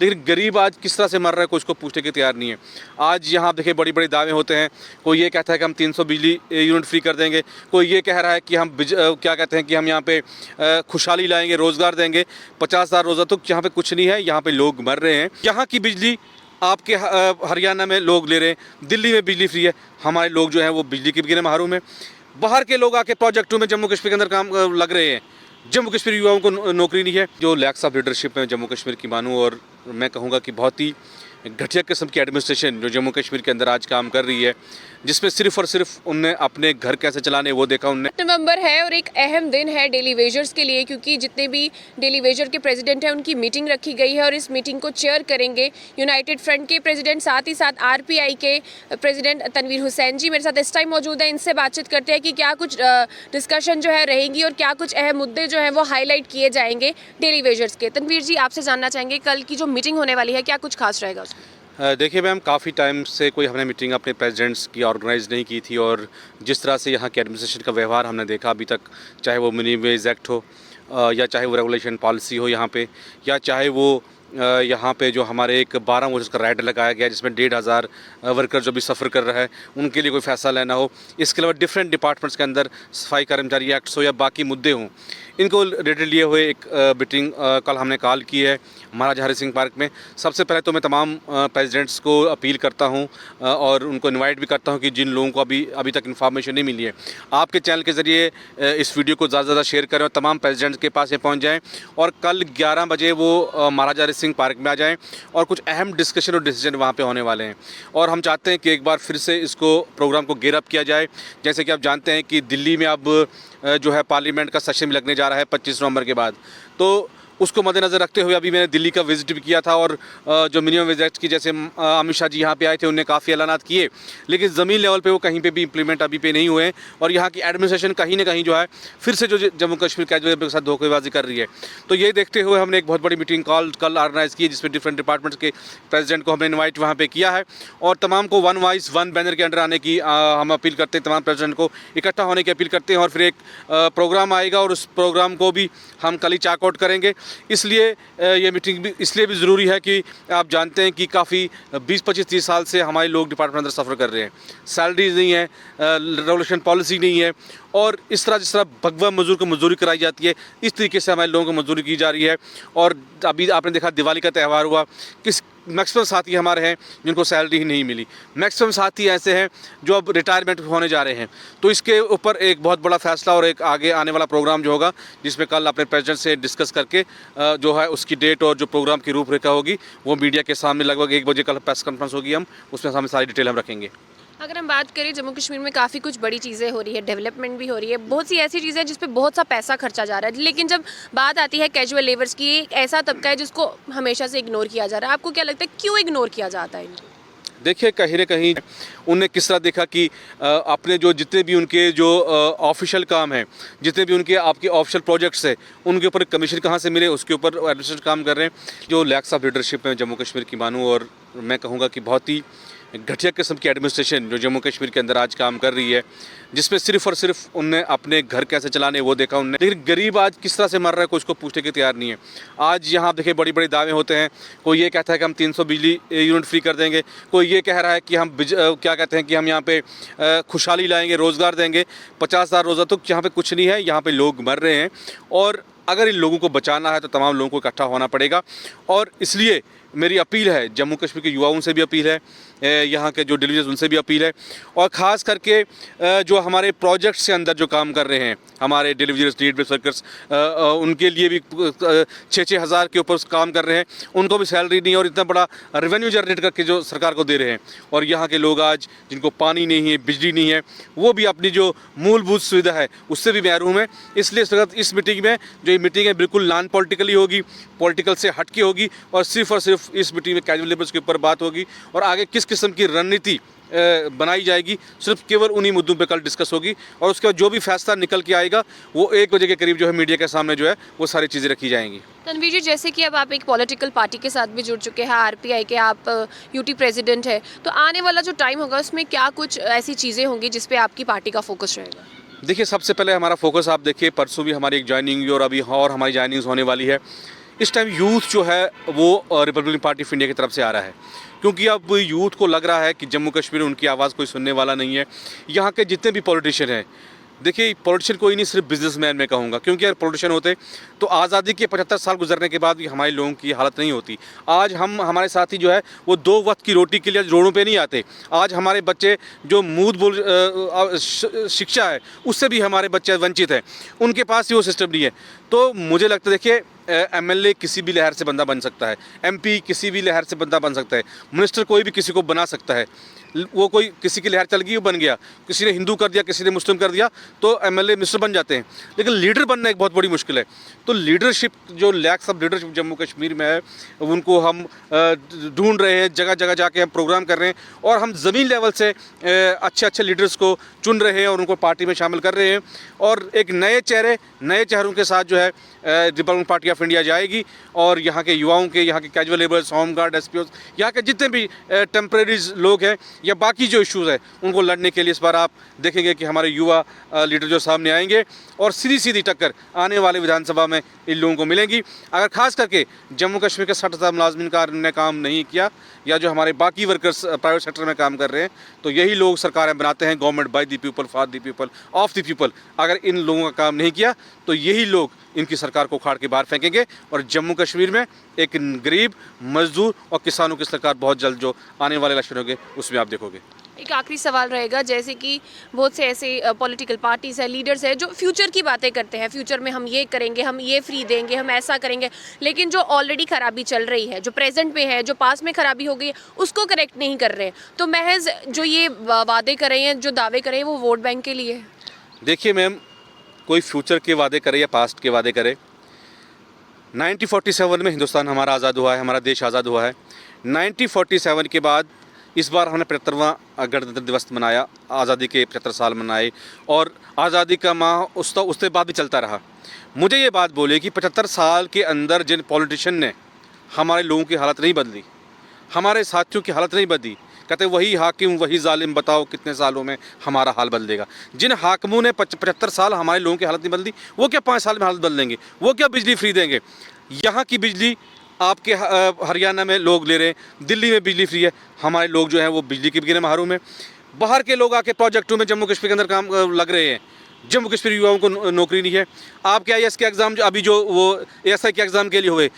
लेकिन गरीब आज किस तरह से मर रहा है कोई उसको पूछने के तैयार नहीं है। आज यहाँ देखिए बड़ी बड़ी दावे होते हैं, कोई ये कहता है कि हम 300 बिजली यूनिट फ्री कर देंगे, कोई ये कह रहा है कि हम क्या कहते हैं कि हम यहाँ पे खुशहाली लाएंगे, रोज़गार देंगे, 50,000 रोज़ा। तो यहाँ पे कुछ नहीं है, यहाँ पे लोग मर रहे हैं। यहाँ की बिजली आपके हरियाणा में लोग ले रहे हैं, दिल्ली में बिजली फ्री है, हमारे लोग जो हैं वो बिजली के बिना महरूम है। बाहर के लोग आके प्रोजेक्टों में जम्मू कश्मीर के अंदर काम लग रहे हैं। जम्मू कश्मीर युवाओं को नौकरी नहीं है। जो लैक्स ऑफ लीडरशिप में जम्मू कश्मीर की मानूँ, और मैं कहूँगा कि बहुत ही घटिया किस्म की एडमिनिस्ट्रेशन जो जम्मू कश्मीर के अंदर आज काम कर रही है, जिसमें सिर्फ और सिर्फ उनने अपने घर कैसे चलाने वो देखा उनने। नवंबर है और एक अहम दिन है डेली वेजर्स के लिए, क्योंकि जितने भी डेली वेजर के प्रेसिडेंट हैं उनकी मीटिंग रखी गई है और इस मीटिंग को चेयर करेंगे यूनाइटेड फ्रंट के प्रेसिडेंट, साथ ही साथ आरपीआई के प्रेसिडेंट तनवीर हुसैन जी मेरे साथ इस टाइम मौजूद हैं। इनसे बातचीत करते हैं कि क्या कुछ डिस्कशन जो है रहेंगी और क्या कुछ अहम मुद्दे जो हैं वो हाईलाइट किए जाएंगे डेली वेजर्स के। तनवीर जी, आपसे जानना चाहेंगे कल की जो मीटिंग होने वाली है क्या कुछ खास रहेगा उसमें? देखिए मैम, काफ़ी टाइम से कोई हमने मीटिंग अपने प्रेसिडेंट्स की ऑर्गेनाइज नहीं की थी, और जिस तरह से यहाँ के एडमिनिस्ट्रेशन का व्यवहार हमने देखा अभी तक, चाहे वो मिनिमम वेज एक्ट हो, या चाहे वो रेगुलेशन पॉलिसी हो यहाँ पे, या चाहे वो यहाँ पे जो हमारे एक 12 वर्ष का राइड लगाया गया जिसमें 1,500 वर्कर जो भी सफ़र कर रहा है उनके लिए कोई फ़ैसला लेना हो। इसके अलावा डिफरेंट डिपार्टमेंट्स के अंदर सफाई कर्मचारी एक्ट्स हो या बाकी मुद्दे हों, इनको रिलेटेड लिए हुए एक मीटिंग कल हमने कॉल की है महाराजा हरि सिंह पार्क में। सबसे पहले तो मैं तमाम प्रेसिडेंट्स को अपील करता हूं और उनको इनवाइट भी करता हूं कि जिन लोगों को अभी तक इन्फॉर्मेशन नहीं मिली है, आपके चैनल के ज़रिए इस वीडियो को ज़्यादा से ज़्यादा शेयर करें और तमाम प्रेसिडेंट्स के पास ये पहुंच जाएं, और कल 11 बजे वो महाराजा हरि सिंह पार्क में आ जाएँ और कुछ अहम डिस्कशन और डिसीजन वहाँ पर होने वाले हैं। और हम चाहते हैं कि एक बार फिर से इसको प्रोग्राम को गेयर अप किया जाए। जैसे कि आप जानते हैं कि दिल्ली में अब जो है पार्लियामेंट का सेशन भी लगने जा रहा है 25 नवंबर के बाद, तो उसको मद्देनज़र रखते हुए अभी मैंने दिल्ली का विजिट भी किया था, और जो मिनिमम वेज एक्ट की जैसे अमित शाह जी यहाँ पे आए थे, उन्होंने काफ़ी ऐलानात किए, लेकिन ज़मीन लेवल पे वो कहीं पे भी इम्प्लीमेंट अभी पे नहीं हुए हैं, और यहाँ की एडमिनिस्ट्रेशन कहीं ना कहीं जो है फिर से जो जम्मू कश्मीर कैजुअल के साथ धोखेबाजी कर रही है। तो ये देखते हुए हमने एक बहुत बड़ी मीटिंग कल ऑर्गेनाइज़ की, जिसमें डिफरेंट डिपार्टमेंट्स के प्रेसिडेंट को हमने इन्वाइट वहाँ पर किया है, और तमाम को वन वॉइस वन बैनर के अंडर आने की हम अपील करते हैं, तमाम प्रेसिडेंट को इकट्ठा होने की अपील करते हैं। और फिर एक प्रोग्राम आएगा और उस प्रोग्राम को भी हम कल ही चेकआउट करेंगे। इसलिए ये मीटिंग भी इसलिए भी ज़रूरी है कि आप जानते हैं कि काफ़ी 20-25-30 साल से हमारे लोग डिपार्टमेंट अंदर सफ़र कर रहे हैं, सैलरीज नहीं है, रेगुलेशन पॉलिसी नहीं है, और इस तरह जिस तरह भगवा मजदूर को मजदूरी कराई जाती है, इस तरीके से हमारे लोगों को मजदूरी की जा रही है। और अभी आपने देखा दिवाली का त्यौहार हुआ, किस मैक्सिमम साथी हमारे हैं जिनको सैलरी ही नहीं मिली, मैक्सिमम साथी ऐसे हैं जो अब रिटायरमेंट होने जा रहे हैं। तो इसके ऊपर एक बहुत बड़ा फैसला और एक आगे आने वाला प्रोग्राम जो होगा, जिसमें कल अपने प्रेसिडेंट से डिस्कस करके जो है उसकी डेट और जो प्रोग्राम की रूपरेखा होगी वो मीडिया के सामने लगभग 1 बजे कल प्रेस कॉन्फ्रेंस होगी, हम उसमें सामने सारी डिटेल हम रखेंगे। अगर हम बात करें जम्मू कश्मीर में काफ़ी कुछ बड़ी चीज़ें हो रही है, डेवलपमेंट भी हो रही है, बहुत सी ऐसी चीज़ें हैं जिस पे बहुत सा पैसा खर्चा जा रहा है, लेकिन जब बात आती है कैजुअल लेबर्स की, एक ऐसा तबका है जिसको हमेशा से इग्नोर किया जा रहा है। आपको क्या लगता है क्यों इग्नोर किया जाता है इनको? देखिए, कहीं ना कहीं उनने किस तरह देखा कि अपने जो जितने भी उनके जो ऑफिशियल काम हैं, जितने भी उनके आपके ऑफिशियल प्रोजेक्ट्स हैं, उनके ऊपर कमीशन कहाँ से मिले उसके ऊपर एडमिनिस्ट्रेशन काम कर रहे हैं। जो लैक्स ऑफ लीडरशिप में जम्मू कश्मीर की मानूँ, और मैं कहूँगा कि बहुत ही घटिया किस्म की एडमिनिस्ट्रेशन जो जम्मू कश्मीर के अंदर आज काम कर रही है, जिसमें सिर्फ और सिर्फ उनने अपने घर कैसे चलाने वो देखा उनने। लेकिन गरीब आज किस तरह से मर रहा है कोई उसको पूछने के तैयार नहीं है। आज यहाँ देखिए बड़ी बड़ी दावे होते हैं, कोई ये कहता है कि हम 300 बिजली यूनिट फ्री कर देंगे, कोई ये कह रहा है कि हम क्या कहते हैं कि हम यहाँ पे खुशहाली लाएंगे, रोज़गार देंगे, 50,000 रोज़ा। तो यहाँ पे कुछ नहीं है, यहाँ पे लोग मर रहे हैं, और अगर इन लोगों को बचाना है तो तमाम लोगों को इकट्ठा होना पड़ेगा। और इसलिए मेरी अपील है, जम्मू कश्मीर के युवाओं से भी अपील है, यहाँ के जो डेलीवेटर्स उनसे भी अपील है, और ख़ास करके जो हमारे प्रोजेक्ट्स के अंदर जो काम कर रहे हैं हमारे डेलीवेटर्स, नीड बेस्ड वर्कर्स, उनके लिए भी 6-6 हज़ार के ऊपर काम कर रहे हैं, उनको भी सैलरी नहीं, और इतना बड़ा रेवेन्यू जनरेट करके जो सरकार को दे रहे हैं। और यहाँ के लोग आज जिनको पानी नहीं है, बिजली नहीं है, वो भी अपनी जो मूलभूत सुविधा है उससे भी महरूम है। इसलिए इस वक्त इस मीटिंग में जो ये मीटिंग है बिल्कुल नॉन पॉलिटिकली होगी, पॉलिटिकल से हट के होगी, और सिर्फ इस मीटिंग में कैजुअल लेबर्स के ऊपर बात होगी, और आगे किस किस्म की रणनीति बनाई जाएगी सिर्फ केवल उन्हीं मुद्दों पे कल डिस्कस होगी। और उसके बाद जो भी फैसला निकल के आएगा वो 1 बजे के करीब जो है मीडिया के सामने जो है वो सारी चीज़ें रखी जाएंगी। तनवीर जी, जैसे कि अब आप एक पॉलिटिकल पार्टी के साथ भी जुड़ चुके हैं, आरपीआई के आप यूटी प्रेसिडेंट है, तो आने वाला जो टाइम होगा उसमें क्या कुछ ऐसी चीज़ें होंगी जिस पे आपकी पार्टी का फोकस रहेगा? देखिए, सबसे पहले हमारा फोकस आप देखिए, परसों भी हमारी एक ज्वाइनिंग हुई और अभी और हमारी ज्वाइनिंग्स होने वाली है। इस टाइम यूथ जो है वो रिपब्लिकन पार्टी ऑफ इंडिया की तरफ से आ रहा है, क्योंकि अब यूथ को लग रहा है कि जम्मू कश्मीर में उनकी आवाज़ कोई सुनने वाला नहीं है। यहाँ के जितने भी पॉलिटिशियन हैं, देखिए पॉलिटिशियन कोई नहीं, सिर्फ बिजनेसमैन मैं कहूँगा, क्योंकि अगर पॉलिटिशियन होते तो आज़ादी के 75 साल गुजरने के बाद भी हमारे लोगों की हालत नहीं होती। आज हमारे साथी जो है वो 2 वक्त की रोटी के लिए रोडों पे नहीं आते। आज हमारे बच्चे जो मूद बोल शिक्षा है उससे भी हमारे बच्चे वंचित हैं, उनके पास ही वो सिस्टम नहीं है। तो मुझे लगता है देखिए एमएलए किसी भी लहर से बंदा बन सकता है, एमपी किसी भी लहर से बंदा बन सकता है, मिनिस्टर कोई भी किसी को बना सकता है। वो कोई किसी की लहर चल गई वो बन गया, किसी ने हिंदू कर दिया, किसी ने मुस्लिम कर दिया, तो एमएलए मिनिस्टर बन जाते हैं। लेकिन लीडर बनना एक बहुत बड़ी मुश्किल है। तो लीडरशिप जो लैक्स ऑफ लीडरशिप जम्मू कश्मीर में है, उनको हम ढूंढ रहे हैं, जगह जगह जाके हम प्रोग्राम कर रहे हैं और हम ज़मीन लेवल से अच्छे अच्छे लीडर्स को चुन रहे हैं और उनको पार्टी में शामिल कर रहे हैं। और एक नए चेहरों के साथ जो है रिपब्लिकन पार्टी ऑफ इंडिया जाएगी और यहाँ के युवाओं के, यहाँ के casual labours, home guard, SPO, यहाँ के जितने भी टेम्परेरीज लोग हैं या बाकी जो इश्यूज़ है उनको लड़ने के लिए इस बार आप देखेंगे कि हमारे युवा लीडर जो सामने आएंगे और सीधी टक्कर आने वाले विधानसभा में इन लोगों को मिलेंगी। अगर खास करके जम्मू कश्मीर के 60,000 मुलाजमिन का ने काम नहीं किया या जो हमारे बाकी वर्कर्स प्राइवेट सेक्टर में काम कर रहे हैं, तो यही लोग सरकारें बनाते हैं, government by the people, for the people, of the people. अगर इन लोगों का काम नहीं किया तो यही लोग इनकी सरकार को उखाड़ के बाहर फेंकेंगे और जम्मू कश्मीर में एक गरीब, मजदूर और किसानों की सरकार बहुत जल्द जो आने वाले इलेक्शन होंगे उसमें आप देखोगे। एक आखिरी सवाल रहेगा, जैसे कि बहुत से ऐसे पॉलिटिकल पार्टीज़ हैं, लीडर्स हैं जो फ्यूचर की बातें करते हैं, फ्यूचर में हम ये करेंगे, हम ये फ्री देंगे, हम ऐसा करेंगे, लेकिन जो ऑलरेडी खराबी चल रही है, जो प्रेजेंट में है, जो पास में खराबी हो गई है, उसको करेक्ट नहीं कर रहे हैं। तो महज जो ये वादे कर रहे हैं, जो दावे कर रहे हैं, वो वोट बैंक के लिए है। देखिए मैम, कोई फ्यूचर के वादे करे या पास्ट के वादे करे, 1947 में हिंदुस्तान हमारा आज़ाद हुआ है, हमारा देश आज़ाद हुआ है। 1947 के बाद इस बार हमने 75वां गणतंत्र दिवस मनाया, आज़ादी के 75 साल मनाए और आज़ादी का माह उसके बाद भी चलता रहा। मुझे ये बात बोले कि 75 साल के अंदर जिन पॉलिटिशियन ने हमारे लोगों की हालत नहीं बदली, हमारे साथियों की हालत नहीं बदली, कहते वही हाकिम वही जालिम, बताओ कितने सालों में हमारा हाल बदलेगा। जिन हाकिमों ने 75 साल हमारे लोगों की हालत नहीं बदली, वो क्या 5 साल में हालत बदलेंगे? वो क्या बिजली फ्री देंगे? यहाँ की बिजली आपके हरियाणा में लोग ले रहे हैं, दिल्ली में बिजली फ्री है, हमारे लोग जो हैं वो बिजली के बिना महरूम हैं। बाहर के लोग आके प्रोजेक्टों में जम्मू कश्मीर के अंदर काम लग रहे हैं, जम्मू कश्मीर युवाओं को नौकरी नहीं है। आपके IAS के एग्ज़ाम अभी जो वो ASI के एग्ज़ाम के लिए हुए,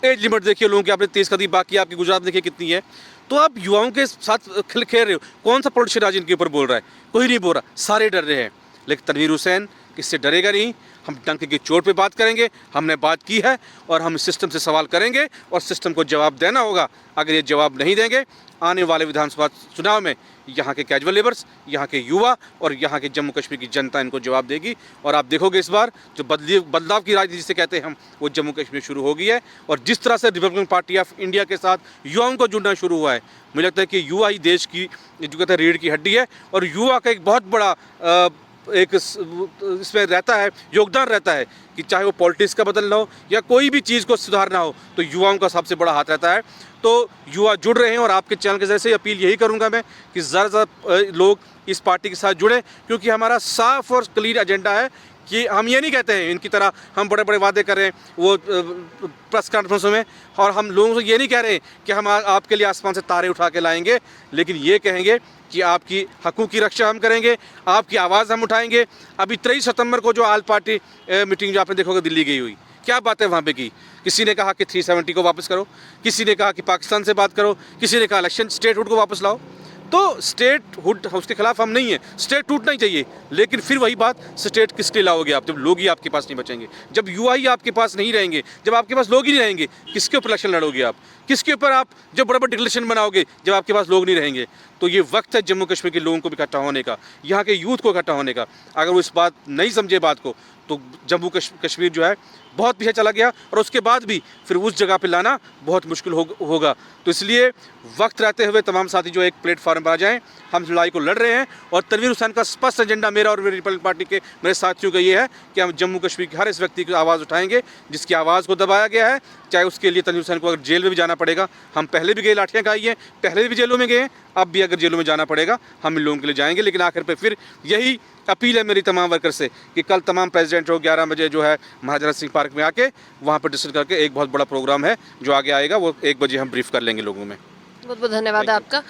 एज लिमिट देखिए लोगों की आपने 30 कर दी, बाकी आपकी गुजरात देखिए कितनी है। तो आप युवाओं के साथ खेल रहे हो। कौन सा पॉलिटिशियन आज इनके ऊपर बोल रहा है? कोई नहीं बोल रहा, सारे डर रहे हैं। लेकिन तनवीर हुसैन किससे डरेगा नहीं। हम डंके की चोट पे बात करेंगे, हमने बात की है और हम सिस्टम से सवाल करेंगे और सिस्टम को जवाब देना होगा। अगर ये जवाब नहीं देंगे, आने वाले विधानसभा चुनाव में यहाँ के कैजुअल लेबर्स, यहाँ के युवा और यहाँ के जम्मू कश्मीर की जनता इनको जवाब देगी। और आप देखोगे इस बार जो बदलाव की राजनीति जिसे कहते हैं हम, वो जम्मू कश्मीर शुरू हो गई है। और जिस तरह से रिपब्लिकन पार्टी ऑफ इंडिया के साथ युवाओं को जुड़ना शुरू हुआ है, मुझे लगता है कि युवा ही देश की जो कहते हैं रीढ़ की हड्डी है और युवा का एक बहुत बड़ा एक इसमें रहता है, योगदान रहता है कि चाहे वो पॉलिटिक्स का बदलना हो या कोई भी चीज़ को सुधारना हो, तो युवाओं का सबसे बड़ा हाथ रहता है। तो युवा जुड़ रहे हैं और आपके चैनल के जरिए से अपील यही करूंगा मैं कि ज़्यादा लोग इस पार्टी के साथ जुड़ें, क्योंकि हमारा साफ और क्लियर एजेंडा है कि हम ये नहीं कहते हैं इनकी तरह हम बड़े बड़े वादे कर रहे हैं वो प्रेस कॉन्फ्रेंसों में, और हम लोगों से ये नहीं कह रहे कि हम आपके लिए आसमान से तारे उठा के लाएंगे, लेकिन ये कहेंगे कि आपकी हकूक़ की रक्षा हम करेंगे, आपकी आवाज़ हम उठाएंगे। अभी 23 सितंबर को जो आल पार्टी मीटिंग जो आपने देखोगे दिल्ली गई हुई, क्या बातें वहाँ पे की? किसी ने कहा कि 370 को वापस करो, किसी ने कहा कि पाकिस्तान से बात करो, किसी ने कहा इलेक्शन स्टेटहुड को वापस लाओ। तो स्टेटहुड उसके खिलाफ हम नहीं है, स्टेट टूटना ही चाहिए, लेकिन फिर वही बात, स्टेट किसके लिए लाओगे आप जब लोग ही आपके पास नहीं बचेंगे, जब युवा ही आपके पास नहीं रहेंगे, जब आपके पास लोग ही नहीं रहेंगे, किसके ऊपर इलेक्शन लड़ोगे आप? किसके ऊपर आप जब बड़े बड़े डिक्लेरेशन बनाओगे जब आपके पास लोग नहीं रहेंगे? तो ये वक्त है जम्मू कश्मीर के लोगों को भी इकट्ठा होने का, यहाँ के यूथ को इकट्ठा होने का। अगर वो इस बात नहीं समझे बात को, तो जम्मू कश्मीर जो है बहुत पीछे चला गया और उसके बाद भी फिर उस जगह पे लाना बहुत मुश्किल होगा। तो इसलिए वक्त रहते हुए तमाम साथी जो एक प्लेटफॉर्म पर आ जाएं, हम लड़ाई को लड़ रहे हैं। और तनवीर हुसैन का स्पष्ट एजेंडा मेरा और मेरी रिपब्लिकन पार्टी के मेरे साथियों का ये है कि हम जम्मू कश्मीर के हर इस व्यक्ति की आवाज़ उठाएंगे जिसकी आवाज़ को दबाया गया है, चाहे उसके लिए तंजीर हुसैन को अगर जेल में भी जाना पड़ेगा, हम पहले भी गए, लाठियाँ खाई हैं, पहले भी जेलों में गए हैं, अब भी अगर जेलों में जाना पड़ेगा हम इन लोगों के लिए जाएंगे। लेकिन आखिर पे फिर यही अपील है मेरी तमाम वर्कर से कि कल तमाम प्रेसिडेंट हो 11 बजे जो है महाराजा सिंह पार्क में आके वहाँ पर डिस्कस करके एक बहुत बड़ा प्रोग्राम है जो आगे आएगा, वो 1 बजे हम ब्रीफ कर लेंगे लोगों में। बहुत बहुत धन्यवाद आपका।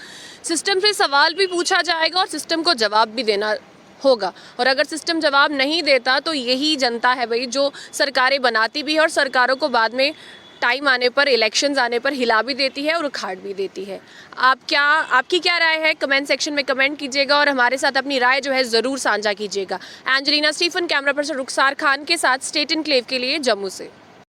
सिस्टम से सवाल भी पूछा जाएगा और सिस्टम को जवाब भी देना होगा, और अगर सिस्टम जवाब नहीं देता तो यही जनता है भाई जो सरकारें बनाती भी है और सरकारों को बाद में टाइम आने पर, इलेक्शंस आने पर हिला भी देती है और उखाड़ भी देती है। आपकी क्या राय है कमेंट सेक्शन में कमेंट कीजिएगा और हमारे साथ अपनी राय जो है ज़रूर साझा कीजिएगा। एंजेलिना स्टीफन, कैमरा पर्सन रुखसार खान के साथ स्टेट एनक्लेव के लिए जम्मू से।